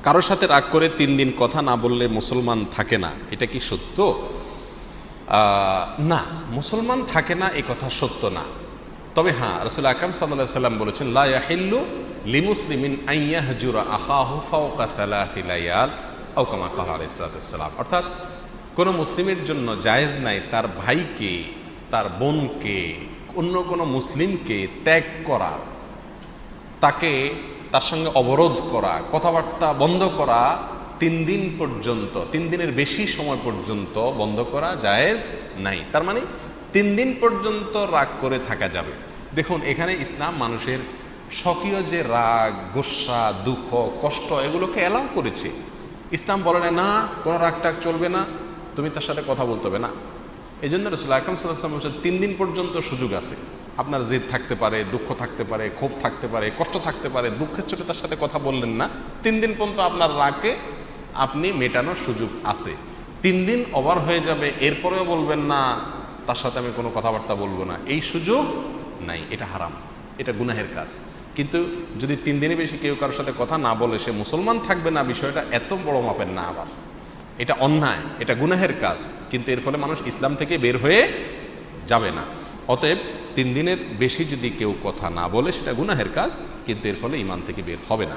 কারোর সাথে রাগ করে 3 দিন কথা না বললে মুসলমান থাকে না, এটা কি সত্য? না, মুসলমান থাকে না এই কথা সত্য না। তবে হ্যাঁ, রাসূল আকরাম সাল্লাল্লাহু আলাইহি ওয়াসাল্লাম বলেছেন, লা ইয়াহিল্লু লিমুসলিমিন আন ইয়াহজুরা আখাহু ফাওকা সালাসি লায়াল আও কামা ক্বালা আলাইহিস সালাতু ওয়াস সালাম। অর্থাৎ কোনো মুসলিমের জন্য জায়েজ নাই তার ভাইকে, তার বোনকে, অন্য কোনো মুসলিমকে ত্যাগ করা, তাকে তার সঙ্গে অবরোধ করা, কথাবার্তা বন্ধ করা 3 দিন পর্যন্ত, 3 দিনের বেশি সময় পর্যন্ত বন্ধ করা জায়েজ নাই। তার মানে 3 দিন পর্যন্ত রাগ করে থাকা যাবে। দেখুন, এখানে ইসলাম মানুষের স্বকীয় যে রাগ, গোসা, দুঃখ, কষ্ট, এগুলোকে অ্যালাউ করেছে। ইসলাম বলে না কোনো রাগ টাগ চলবে না, তুমি তার সাথে কথা বলতে হবে না। এই জন্য রাসূল আকরাম সাল্লাল্লাহু আলাইহি ওয়াসাল্লাম 3 দিন পর্যন্ত সুযোগ আছে। আপনার জেদ থাকতে পারে, দুঃখ থাকতে পারে, ক্ষোভ থাকতে পারে, কষ্ট থাকতে পারে, দুঃখের চোটে তার সাথে কথা বললেন না, 3 দিন পর্যন্ত আপনার রাগকে আপনি মেটানোর সুযোগ আছে। 3 দিন ওভার হয়ে যাবে, এরপরেও বলবেন না তার সাথে আমি কোনো কথাবার্তা বলবো না, এই সুযোগ নাই। এটা হারাম, এটা গুনাহের কাজ। কিন্তু যদি 3 দিনের বেশি কেউ কারোর সাথে কথা না বলে সে মুসলমান থাকবে না, বিষয়টা এত বড় মাপের না। আবার এটা অন্যায়, এটা গুনাহের কাজ, কিন্তু এর ফলে মানুষ ইসলাম থেকে বের হয়ে যাবে না। অতএব 3 দিনের বেশি যদি কেউ কথা না বলে সেটা গুনাহের কাজ, কিন্তু এর ফলে ঈমান থেকে বের হবে না।